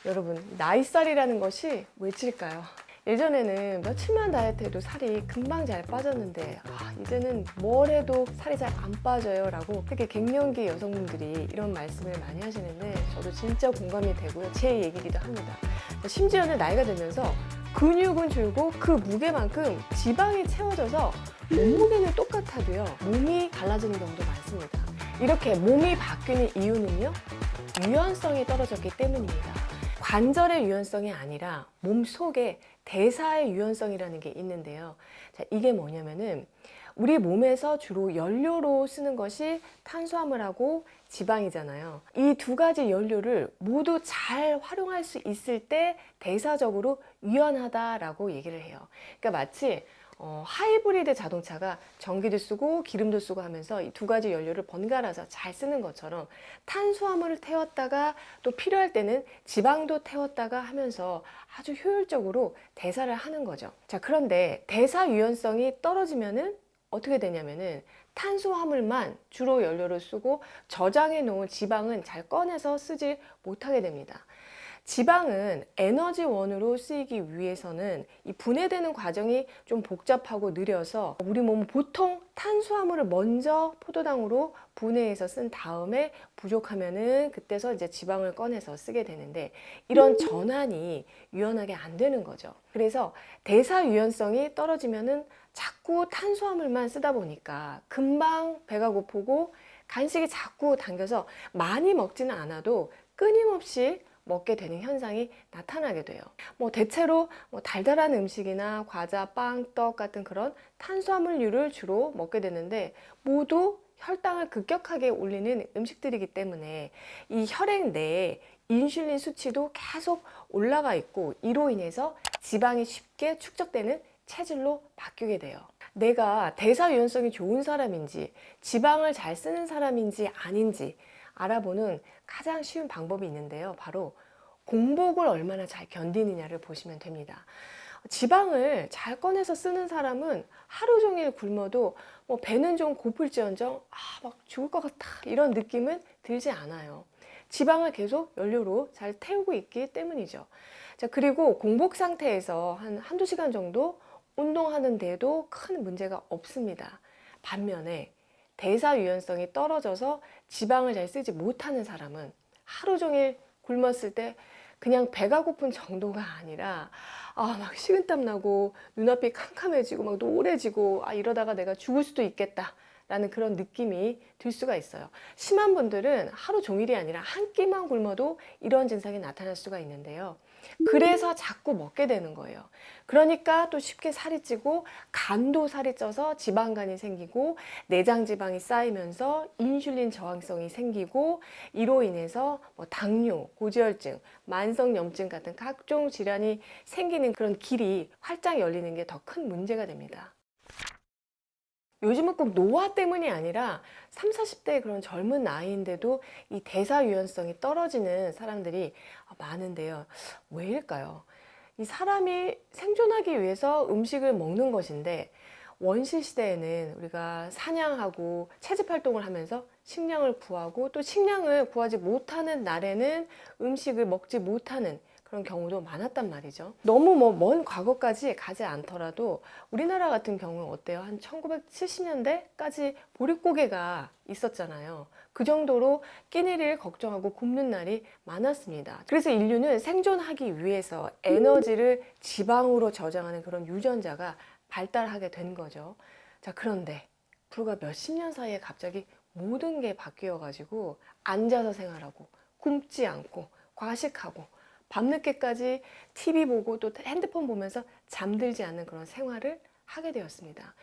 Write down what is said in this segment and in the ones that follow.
여러분, 나이살이라는 것이 왜일까요? 예전에는 며칠만 다이어트해도 살이 금방 잘 빠졌는데 이제는 뭘 해도 살이 잘 안 빠져요 라고 특히 갱년기 여성분들이 이런 말씀을 많이 하시는데 저도 진짜 공감이 되고요. 제 얘기기도 합니다. 심지어는 나이가 들면서 근육은 줄고 그 무게만큼 지방이 채워져서 몸무게는 똑같아도요 몸이 달라지는 경우도 많습니다. 이렇게 몸이 바뀌는 이유는요 유연성이 떨어졌기 때문입니다. 관절의 유연성이 아니라 몸 속에 대사의 유연성이라는 게 있는데요. 자, 이게 뭐냐면은 우리 몸에서 주로 연료로 쓰는 것이 탄수화물하고 지방이잖아요. 이 두 가지 연료를 모두 잘 활용할 수 있을 때 대사적으로 유연하다라고 얘기를 해요. 그러니까 마치 하이브리드 자동차가 전기도 쓰고 기름도 쓰고 하면서 이 두 가지 연료를 번갈아서 잘 쓰는 것처럼 탄수화물을 태웠다가 또 필요할 때는 지방도 태웠다가 하면서 아주 효율적으로 대사를 하는 거죠. 자, 그런데 대사 유연성이 떨어지면은 어떻게 되냐면은 탄수화물만 주로 연료로 쓰고 저장해 놓은 지방은 잘 꺼내서 쓰지 못하게 됩니다. 지방은 에너지원으로 쓰이기 위해서는 이 분해되는 과정이 좀 복잡하고 느려서 우리 몸은 보통 탄수화물을 먼저 포도당으로 분해해서 쓴 다음에 부족하면은 그때서 이제 지방을 꺼내서 쓰게 되는데 이런 전환이 유연하게 안 되는 거죠. 그래서 대사 유연성이 떨어지면은 자꾸 탄수화물만 쓰다 보니까 금방 배가 고프고 간식이 자꾸 당겨서 많이 먹지는 않아도 끊임없이 먹게 되는 현상이 나타나게 돼요. 대체로 달달한 음식이나 과자, 빵, 떡 같은 그런 탄수화물류를 주로 먹게 되는데 모두 혈당을 급격하게 올리는 음식들이기 때문에 이 혈액 내에 인슐린 수치도 계속 올라가 있고 이로 인해서 지방이 쉽게 축적되는 체질로 바뀌게 돼요. 내가 대사 유연성이 좋은 사람인지 지방을 잘 쓰는 사람인지 아닌지 알아보는 가장 쉬운 방법이 있는데요. 바로 공복을 얼마나 잘 견디느냐를 보시면 됩니다. 지방을 잘 꺼내서 쓰는 사람은 하루 종일 굶어도 배는 좀 고플지언정 막 죽을 것 같다 이런 느낌은 들지 않아요. 지방을 계속 연료로 잘 태우고 있기 때문이죠. 자, 그리고 공복 상태에서 한두 시간 정도 운동하는데도 큰 문제가 없습니다. 반면에 대사 유연성이 떨어져서 지방을 잘 쓰지 못하는 사람은 하루 종일 굶었을 때 그냥 배가 고픈 정도가 아니라 막 식은땀 나고 눈앞이 캄캄해지고 막 노래지고 이러다가 내가 죽을 수도 있겠다 라는 그런 느낌이 들 수가 있어요. 심한 분들은 하루 종일이 아니라 한 끼만 굶어도 이런 증상이 나타날 수가 있는데요. 그래서 자꾸 먹게 되는 거예요. 그러니까 또 쉽게 살이 찌고 간도 살이 쪄서 지방간이 생기고 내장 지방이 쌓이면서 인슐린 저항성이 생기고 이로 인해서 당뇨, 고지혈증, 만성염증 같은 각종 질환이 생기는 그런 길이 활짝 열리는 게 더 큰 문제가 됩니다. 요즘은 꼭 노화 때문이 아니라 30, 40대의 그런 젊은 나이인데도 이 대사 유연성이 떨어지는 사람들이 많은데요. 왜일까요? 이 사람이 생존하기 위해서 음식을 먹는 것인데 원시 시대에는 우리가 사냥하고 채집 활동을 하면서 식량을 구하고 또 식량을 구하지 못하는 날에는 음식을 먹지 못하는 그런 경우도 많았단 말이죠. 너무 먼 과거까지 가지 않더라도 우리나라 같은 경우는 어때요? 한 1970년대까지 보릿고개가 있었잖아요. 그 정도로 끼니를 걱정하고 굶는 날이 많았습니다. 그래서 인류는 생존하기 위해서 에너지를 지방으로 저장하는 그런 유전자가 발달하게 된 거죠. 자, 그런데 불과 몇십 년 사이에 갑자기 모든 게 바뀌어 가지고 앉아서 생활하고 굶지 않고 과식하고 밤늦게까지 TV 보고 또 핸드폰 보면서 잠들지 않는 그런 생활을 하게 되었습니다.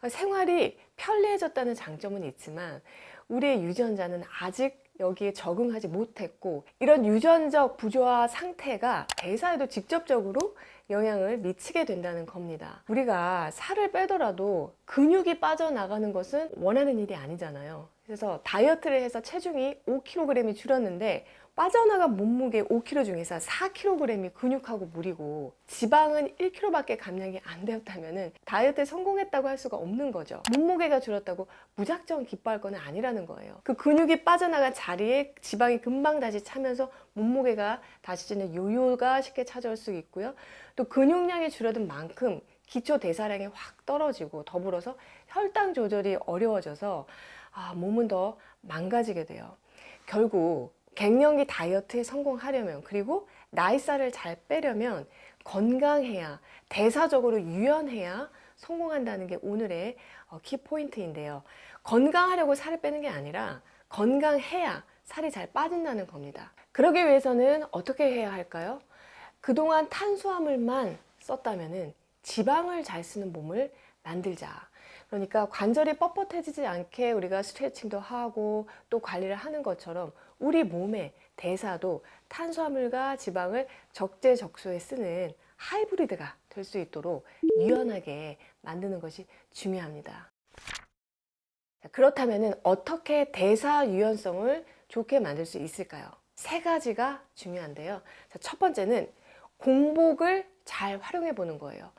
생활이 편리해졌다는 장점은 있지만 우리의 유전자는 아직 여기에 적응하지 못했고 이런 유전적 부조화 상태가 대사에도 직접적으로 영향을 미치게 된다는 겁니다. 우리가 살을 빼더라도 근육이 빠져나가는 것은 원하는 일이 아니잖아요. 그래서 다이어트를 해서 체중이 5kg이 줄었는데 빠져나간 몸무게 5kg 중에서 4kg이 근육하고 물이고 지방은 1kg밖에 감량이 안 되었다면 다이어트에 성공했다고 할 수가 없는 거죠. 몸무게가 줄었다고 무작정 기뻐할 건 아니라는 거예요. 그 근육이 빠져나간 자리에 지방이 금방 다시 차면서 몸무게가 다시 찌는 요요가 쉽게 찾아올 수 있고요. 또 근육량이 줄어든 만큼 기초 대사량이 확 떨어지고 더불어서 혈당 조절이 어려워져서 몸은 더 망가지게 돼요. 결국 갱년기 다이어트에 성공하려면, 그리고 나이살을 잘 빼려면 건강해야, 대사적으로 유연해야 성공한다는 게 오늘의 키포인트인데요. 건강하려고 살을 빼는 게 아니라 건강해야 살이 잘 빠진다는 겁니다. 그러기 위해서는 어떻게 해야 할까요? 그동안 탄수화물만 썼다면은 지방을 잘 쓰는 몸을 만들자. 그러니까 관절이 뻣뻣해지지 않게 우리가 스트레칭도 하고 또 관리를 하는 것처럼 우리 몸의 대사도 탄수화물과 지방을 적재적소에 쓰는 하이브리드가 될 수 있도록 유연하게 만드는 것이 중요합니다. 그렇다면 어떻게 대사 유연성을 좋게 만들 수 있을까요? 세 가지가 중요한데요. 첫 번째는 공복을 잘 활용해 보는 거예요.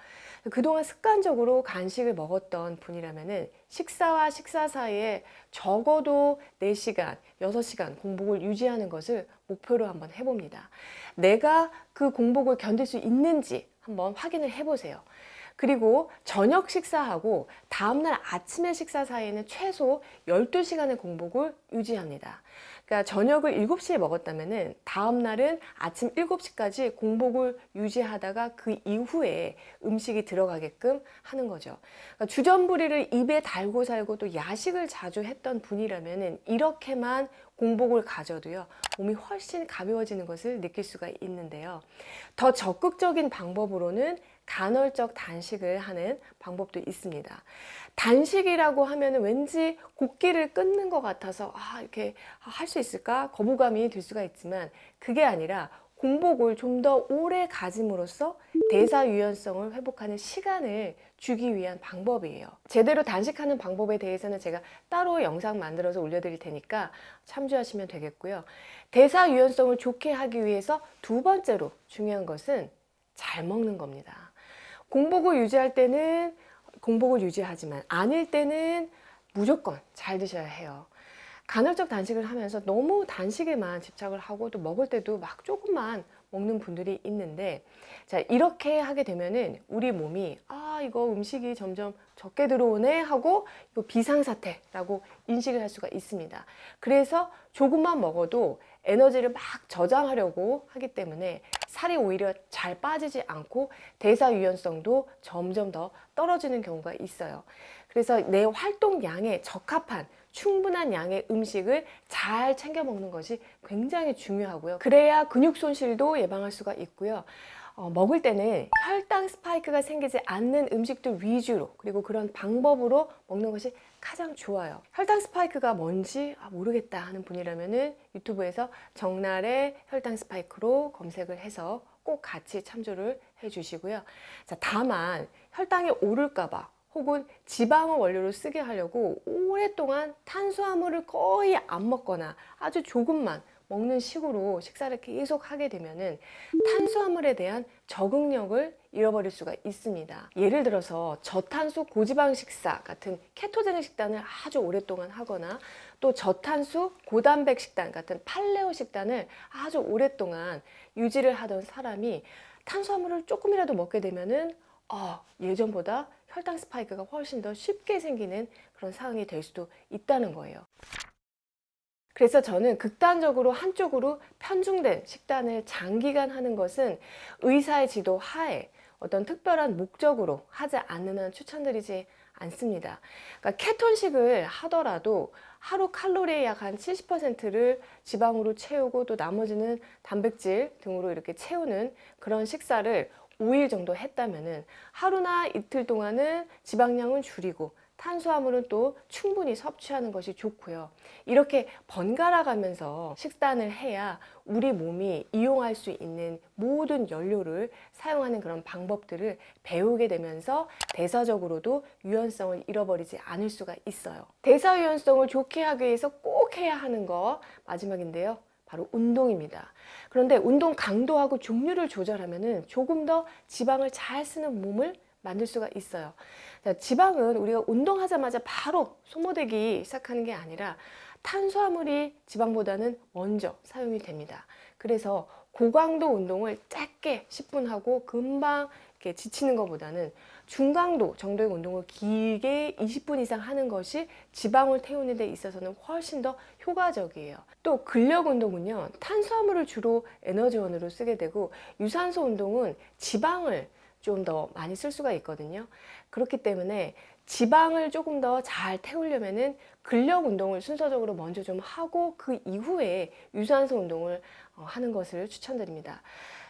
그동안 습관적으로 간식을 먹었던 분이라면 식사와 식사 사이에 적어도 4시간, 6시간 공복을 유지하는 것을 목표로 한번 해봅니다. 내가 그 공복을 견딜 수 있는지 한번 확인을 해보세요. 그리고 저녁 식사하고 다음날 아침에 식사 사이에는 최소 12시간의 공복을 유지합니다. 그러니까 저녁을 7시에 먹었다면 다음날은 아침 7시까지 공복을 유지하다가 그 이후에 음식이 들어가게끔 하는 거죠. 그러니까 주전부리를 입에 달고 살고 또 야식을 자주 했던 분이라면 이렇게만 공복을 가져도요, 몸이 훨씬 가벼워지는 것을 느낄 수가 있는데요. 더 적극적인 방법으로는 간헐적 단식을 하는 방법도 있습니다. 단식이라고 하면 왠지 곡기를 끊는 것 같아서 이렇게 할 수 있을까? 거부감이 들 수가 있지만 그게 아니라 공복을 좀 더 오래 가짐으로써 대사 유연성을 회복하는 시간을 주기 위한 방법이에요. 제대로 단식하는 방법에 대해서는 제가 따로 영상 만들어서 올려드릴 테니까 참조하시면 되겠고요. 대사 유연성을 좋게 하기 위해서 두 번째로 중요한 것은 잘 먹는 겁니다. 공복을 유지할 때는 공복을 유지하지만 아닐 때는 무조건 잘 드셔야 해요. 간헐적 단식을 하면서 너무 단식에만 집착을 하고 또 먹을 때도 막 조금만 먹는 분들이 있는데, 자, 이렇게 하게 되면은 우리 몸이 이거 음식이 점점 적게 들어오네 하고 이거 비상사태라고 인식을 할 수가 있습니다. 그래서 조금만 먹어도 에너지를 막 저장하려고 하기 때문에 살이 오히려 잘 빠지지 않고 대사 유연성도 점점 더 떨어지는 경우가 있어요. 그래서 내 활동량에 적합한 충분한 양의 음식을 잘 챙겨 먹는 것이 굉장히 중요하고요. 그래야 근육 손실도 예방할 수가 있고요. 먹을 때는 혈당 스파이크가 생기지 않는 음식들 위주로, 그리고 그런 방법으로 먹는 것이 가장 좋아요. 혈당 스파이크가 뭔지 모르겠다 하는 분이라면 유튜브에서 정날의 혈당 스파이크로 검색을 해서 꼭 같이 참조를 해 주시고요. 자, 다만 혈당이 오를까봐 혹은 지방을 원료로 쓰게 하려고 오랫동안 탄수화물을 거의 안 먹거나 아주 조금만 먹는 식으로 식사를 계속 하게 되면은 탄수화물에 대한 적응력을 잃어버릴 수가 있습니다. 예를 들어서 저탄수 고지방 식사 같은 케토제닉 식단을 아주 오랫동안 하거나 또 저탄수 고단백 식단 같은 팔레오 식단을 아주 오랫동안 유지를 하던 사람이 탄수화물을 조금이라도 먹게 되면은 예전보다 혈당 스파이크가 훨씬 더 쉽게 생기는 그런 상황이 될 수도 있다는 거예요. 그래서 저는 극단적으로 한쪽으로 편중된 식단을 장기간 하는 것은 의사의 지도 하에 어떤 특별한 목적으로 하지 않는 한 추천드리지 않습니다. 그러니까 케톤식을 하더라도 하루 칼로리의 약 한 70%를 지방으로 채우고 또 나머지는 단백질 등으로 이렇게 채우는 그런 식사를 5일 정도 했다면은 하루나 이틀 동안은 지방량은 줄이고 탄수화물은 또 충분히 섭취하는 것이 좋고요. 이렇게 번갈아 가면서 식단을 해야 우리 몸이 이용할 수 있는 모든 연료를 사용하는 그런 방법들을 배우게 되면서 대사적으로도 유연성을 잃어버리지 않을 수가 있어요. 대사 유연성을 좋게 하기 위해서 꼭 해야 하는 거 마지막인데요. 바로 운동입니다. 그런데 운동 강도하고 종류를 조절하면은 조금 더 지방을 잘 쓰는 몸을 만들 수가 있어요. 자, 지방은 우리가 운동하자마자 바로 소모되기 시작하는 게 아니라 탄수화물이 지방보다는 먼저 사용이 됩니다. 그래서 고강도 운동을 짧게 10분 하고 금방 이렇게 지치는 것보다는 중강도 정도의 운동을 길게 20분 이상 하는 것이 지방을 태우는 데 있어서는 훨씬 더 효과적이에요. 또 근력 운동은요, 탄수화물을 주로 에너지원으로 쓰게 되고 유산소 운동은 지방을 좀 더 많이 쓸 수가 있거든요. 그렇기 때문에 지방을 조금 더 잘 태우려면은 근력 운동을 순서적으로 먼저 좀 하고 그 이후에 유산소 운동을 하는 것을 추천드립니다.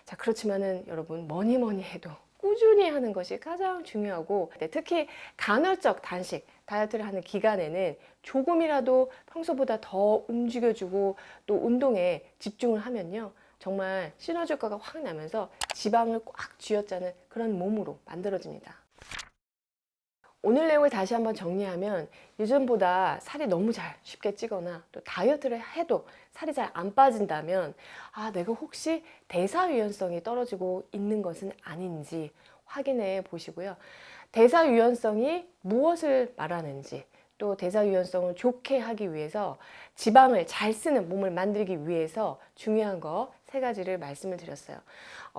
자, 그렇지만은 여러분 뭐니 해도 꾸준히 하는 것이 가장 중요하고, 특히 간헐적 단식 다이어트를 하는 기간에는 조금이라도 평소보다 더 움직여주고 또 운동에 집중을 하면요, 정말 시너지 효과가 확 나면서 지방을 꽉 쥐어짜는 그런 몸으로 만들어집니다. 오늘 내용을 다시 한번 정리하면, 예전보다 살이 너무 잘 쉽게 찌거나 또 다이어트를 해도 살이 잘 안 빠진다면 내가 혹시 대사 유연성이 떨어지고 있는 것은 아닌지 확인해 보시고요. 대사 유연성이 무엇을 말하는지, 또 대사 유연성을 좋게 하기 위해서 지방을 잘 쓰는 몸을 만들기 위해서 중요한 거 3가지를 말씀을 드렸어요.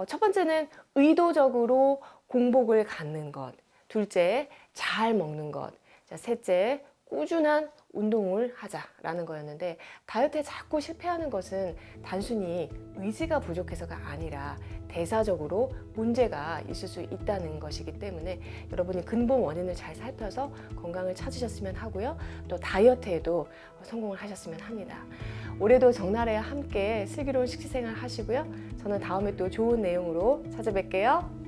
첫 번째는 의도적으로 공복을 갖는 것, 둘째, 잘 먹는 것, 자, 셋째, 꾸준한 운동을 하자라는 거였는데, 다이어트에 자꾸 실패하는 것은 단순히 의지가 부족해서가 아니라 대사적으로 문제가 있을 수 있다는 것이기 때문에 여러분이 근본 원인을 잘 살펴서 건강을 찾으셨으면 하고요. 또 다이어트에도 성공을 하셨으면 합니다. 올해도 정나래와 함께 슬기로운 식습생활 하시고요. 저는 다음에 또 좋은 내용으로 찾아뵐게요.